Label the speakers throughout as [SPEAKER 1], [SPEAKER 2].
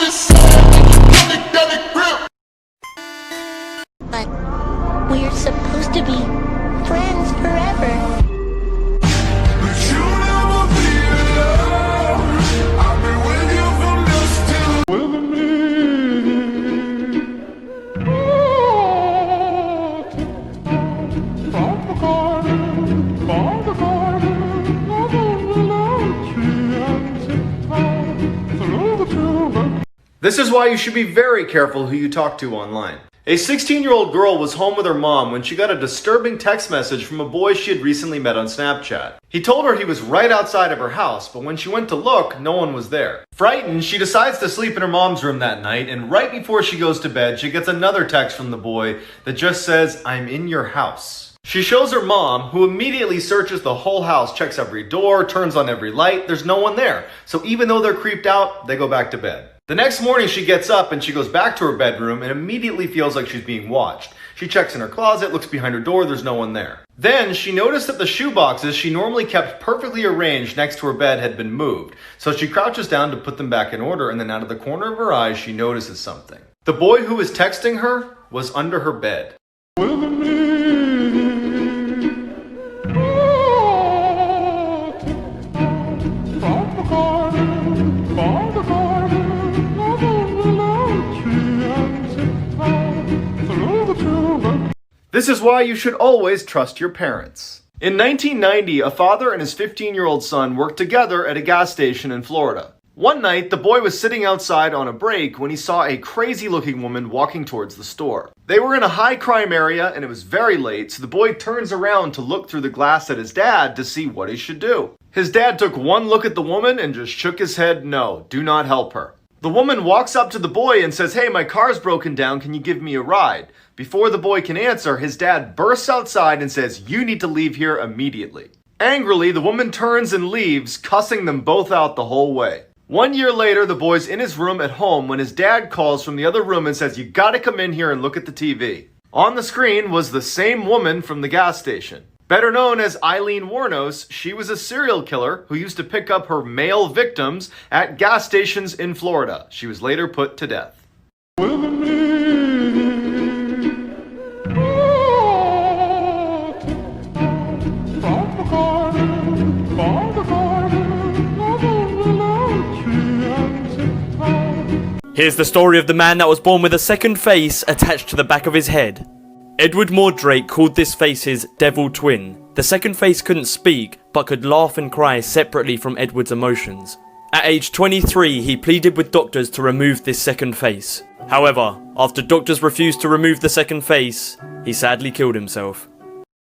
[SPEAKER 1] But we're supposed to be friends forever.
[SPEAKER 2] This is why you should be very careful who you talk to online. A 16-year-old girl was home with her mom when she got a disturbing text message from a boy she had recently met on Snapchat. He told her he was right outside of her house, but when she went to look, no one was there. Frightened, she decides to sleep in her mom's room that night, and right before she goes to bed, she gets another text from the boy that just says, "I'm in your house." She shows her mom, who immediately searches the whole house, checks every door, turns on every light. There's no one there. So even though they're creeped out, they go back to bed. The next morning, she gets up and she goes back to her bedroom and immediately feels like she's being watched. She checks in her closet, looks behind her door, there's no one there. Then she noticed that the shoe boxes she normally kept perfectly arranged next to her bed had been moved. So she crouches down to put them back in order, and then out of the corner of her eye, she notices something. The boy who was texting her was under her bed. This is why you should always trust your parents. In 1990, a father and his 15-year-old son worked together at a gas station in Florida. One night, the boy was sitting outside on a break when he saw a crazy-looking woman walking towards the store. They were in a high-crime area and it was very late, so the boy turns around to look through the glass at his dad to see what he should do. His dad took one look at the woman and just shook his head, no, do not help her. The woman walks up to the boy and says, "Hey, my car's broken down, can you give me a ride?" Before the boy can answer, his dad bursts outside and says, "You need to leave here immediately." Angrily, the woman turns and leaves, cussing them both out the whole way. 1 year later, the boy's in his room at home when his dad calls from the other room and says, "You gotta come in here and look at the TV." On the screen was the same woman from the gas station. Better known as Eileen Warnos, she was a serial killer who used to pick up her male victims at gas stations in Florida. She was later put to death.
[SPEAKER 3] Here's the story of the man that was born with a second face attached to the back of his head. Edward Mordrake called this face his devil twin. The second face couldn't speak, but could laugh and cry separately from Edward's emotions. At age 23, he pleaded with doctors to remove this second face. However, after doctors refused to remove the second face, he sadly killed himself.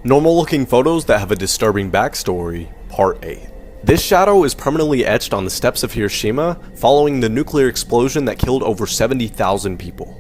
[SPEAKER 4] Normal looking photos that have a disturbing backstory, Part 8. This shadow is permanently etched on the steps of Hiroshima following the nuclear explosion that killed over 70,000 people.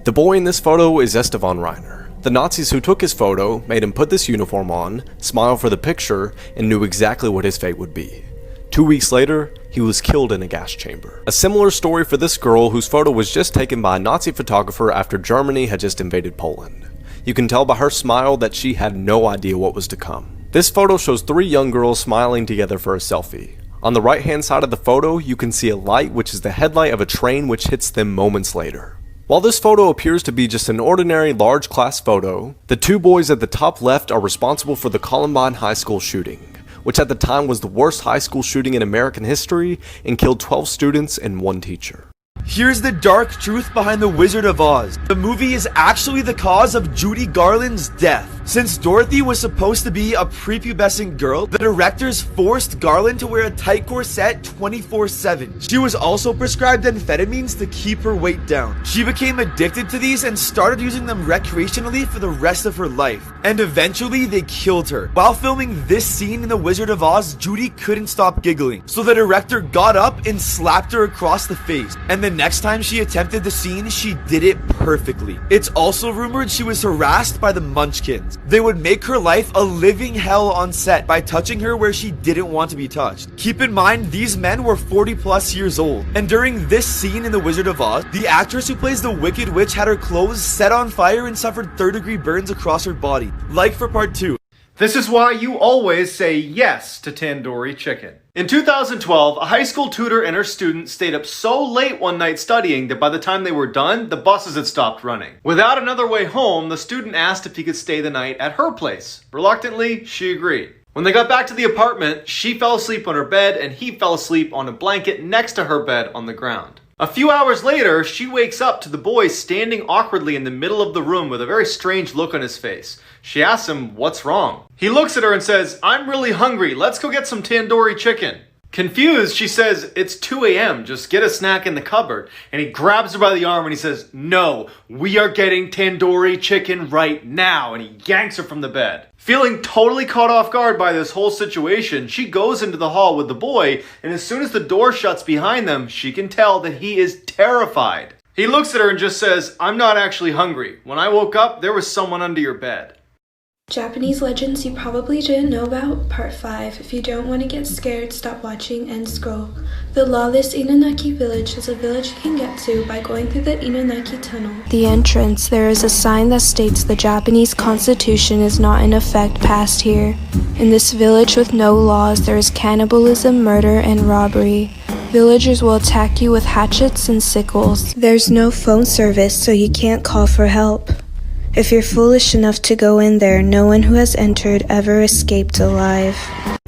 [SPEAKER 4] The boy in this photo is Estevan Reiner. The Nazis who took his photo made him put this uniform on, smile for the picture, and knew exactly what his fate would be. 2 weeks later, he was killed in a gas chamber. A similar story for this girl whose photo was just taken by a Nazi photographer after Germany had just invaded Poland. You can tell by her smile that she had no idea what was to come. This photo shows 3 young girls smiling together for a selfie. On the right hand side of the photo, you can see a light which is the headlight of a train which hits them moments later. While this photo appears to be just an ordinary large class photo, the 2 boys at the top left are responsible for the Columbine High School shooting, which at the time was the worst high school shooting in American history and killed 12 students and 1 teacher.
[SPEAKER 5] Here's the dark truth behind The Wizard of Oz. The movie is actually the cause of Judy Garland's death. Since Dorothy was supposed to be a prepubescent girl, the directors forced Garland to wear a tight corset 24/7. She was also prescribed amphetamines to keep her weight down. She became addicted to these and started using them recreationally for the rest of her life. And eventually they killed her. While filming this scene in The Wizard of Oz, Judy couldn't stop giggling. So the director got up and slapped her across the face. And the next time she attempted the scene, she did it perfectly. It's also rumored she was harassed by the Munchkins. They would make her life a living hell on set by touching her where she didn't want to be touched. Keep in mind, these men were 40 plus years old. And during this scene in The Wizard of Oz, the actress who plays the Wicked Witch had her clothes set on fire and suffered third-degree burns across her body. Like for part 2.
[SPEAKER 2] This is why you always say yes to tandoori chicken. In 2012, a high school tutor and her student stayed up so late one night studying that by the time they were done, the buses had stopped running. Without another way home, the student asked if he could stay the night at her place. Reluctantly, she agreed. When they got back to the apartment, she fell asleep on her bed and he fell asleep on a blanket next to her bed on the ground. A few hours later, she wakes up to the boy standing awkwardly in the middle of the room with a very strange look on his face. She asks him, "What's wrong?" He looks at her and says, "I'm really hungry. Let's go get some tandoori chicken." Confused, she says, "It's 2 a.m. Just get a snack in the cupboard." And he grabs her by the arm and he says, "No, we are getting tandoori chicken right now." And he yanks her from the bed. Feeling totally caught off guard by this whole situation, she goes into the hall with the boy, and as soon as the door shuts behind them, she can tell that he is terrified. He looks at her and just says, "I'm not actually hungry. When I woke up, there was someone under your bed."
[SPEAKER 6] Japanese legends you probably didn't know about, part 5. If you don't want to get scared, stop watching and scroll. The Lawless Inunaki village is a village you can get to by going through the Inunaki tunnel. The entrance, there is a sign that states the Japanese constitution is not in effect past here. In this village with no laws, there is cannibalism, murder, and robbery. Villagers will attack you with hatchets and sickles. There's no phone service, so you can't call for help. If you're foolish enough to go in there, no one who has entered ever escaped alive.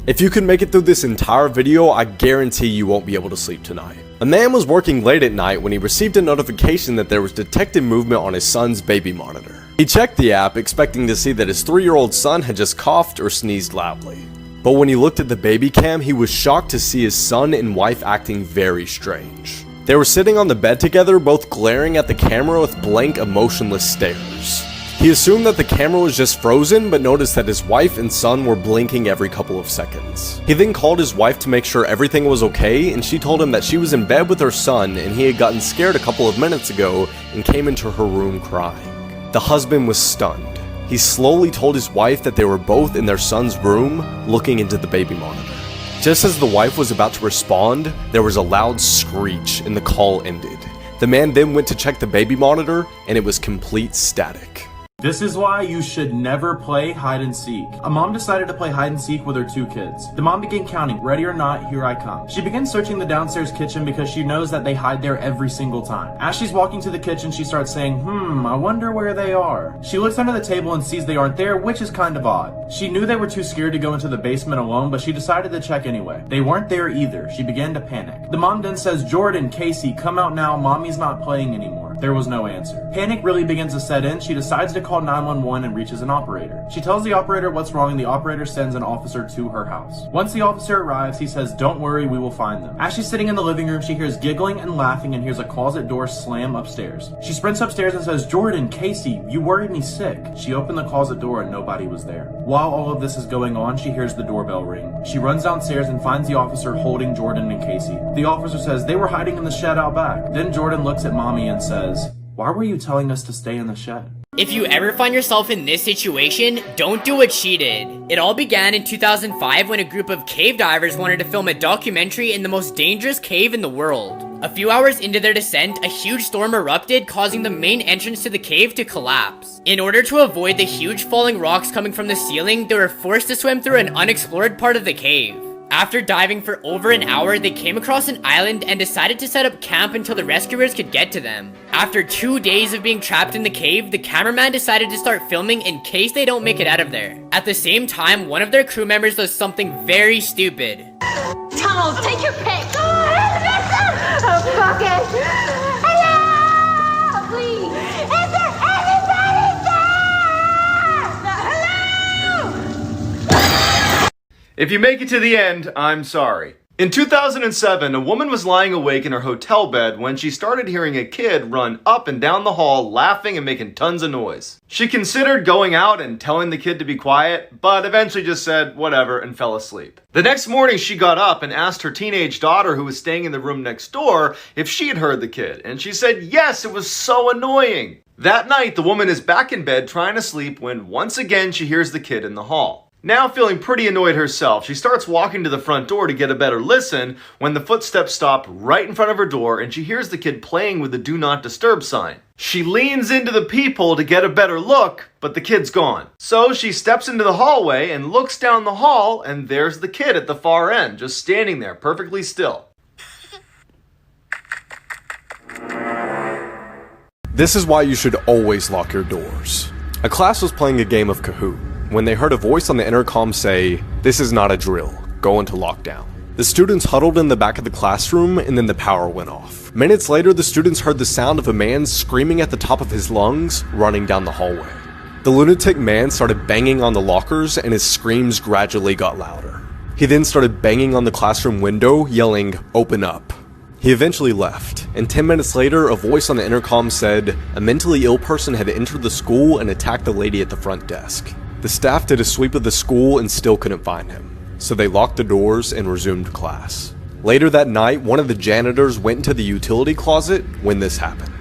[SPEAKER 4] If you can make it through this entire video, I guarantee you won't be able to sleep tonight. A man was working late at night when he received a notification that there was detected movement on his son's baby monitor. He checked the app, expecting to see that his 3-year-old son had just coughed or sneezed loudly. But when he looked at the baby cam, he was shocked to see his son and wife acting very strange. They were sitting on the bed together, both glaring at the camera with blank, emotionless stares. He assumed that the camera was just frozen, but noticed that his wife and son were blinking every couple of seconds. He then called his wife to make sure everything was okay, and she told him that she was in bed with her son and he had gotten scared a couple of minutes ago and came into her room crying. The husband was stunned. He slowly told his wife that they were both in their son's room, looking into the baby monitor. Just as the wife was about to respond, there was a loud screech and the call ended. The man then went to check the baby monitor, and it was complete static.
[SPEAKER 7] This is why you should never play hide and seek. A mom decided to play hide and seek with her 2 kids. The mom began counting, ready or not, here I come. She begins searching the downstairs kitchen because she knows that they hide there every single time. As she's walking to the kitchen, she starts saying, I wonder where they are. She looks under the table and sees they aren't there, which is kind of odd. She knew they were too scared to go into the basement alone, but she decided to check anyway. They weren't there either. She began to panic. The mom then says, "Jordan, Casey, come out now, mommy's not playing anymore." There was no answer. Panic really begins to set in. She decides to call 911 and reaches an operator. She tells the operator what's wrong, and the operator sends an officer to her house. Once the officer arrives, he says, "Don't worry, we will find them." As she's sitting in the living room, she hears giggling and laughing and hears a closet door slam upstairs. She sprints upstairs and says, "Jordan, Casey, you worried me sick." She opened the closet door and nobody was there. While all of this is going on, she hears the doorbell ring. She runs downstairs and finds the officer holding Jordan and Casey. The officer says they were hiding in the shed out back. Then Jordan looks at mommy and says, "Why were you telling us to stay in the shed?"
[SPEAKER 8] If you ever find yourself in this situation, don't do what she did. It all began in 2005 when a group of cave divers wanted to film a documentary in the most dangerous cave in the world. A few hours into their descent, a huge storm erupted, causing the main entrance to the cave to collapse. In order to avoid the huge falling rocks coming from the ceiling, they were forced to swim through an unexplored part of the cave. After diving for over an hour, they came across an island and decided to set up camp until the rescuers could get to them. After 2 days of being trapped in the cave, the cameraman decided to start filming in case they don't make it out of there. At the same time, one of their crew members does something very stupid.
[SPEAKER 1] Tunnels, take your pick. Oh, fuck it. Hello! Please. Is there anybody there? Hello!
[SPEAKER 2] If you make it to the end, I'm sorry. In 2007, a woman was lying awake in her hotel bed when she started hearing a kid run up and down the hall laughing and making tons of noise. She considered going out and telling the kid to be quiet, but eventually just said whatever and fell asleep. The next morning she got up and asked her teenage daughter, who was staying in the room next door, if she had heard the kid, and she said yes, it was so annoying. That night, the woman is back in bed trying to sleep when once again she hears the kid in the hall. Now feeling pretty annoyed herself, she starts walking to the front door to get a better listen when the footsteps stop right in front of her door and she hears the kid playing with the do not disturb sign. She leans into the peephole to get a better look, but the kid's gone. So she steps into the hallway and looks down the hall, and there's the kid at the far end, just standing there, perfectly still.
[SPEAKER 4] This is why you should always lock your doors. A class was playing a game of Kahoot when they heard a voice on the intercom say, "This is not a drill, go into lockdown." The students huddled in the back of the classroom and then the power went off. Minutes later, the students heard the sound of a man screaming at the top of his lungs, running down the hallway. The lunatic man started banging on the lockers and his screams gradually got louder. He then started banging on the classroom window, yelling, "Open up." He eventually left, and 10 minutes later, a voice on the intercom said, a mentally ill person had entered the school and attacked the lady at the front desk. The staff did a sweep of the school and still couldn't find him, so they locked the doors and resumed class. Later that night, one of the janitors went into the utility closet when this happened.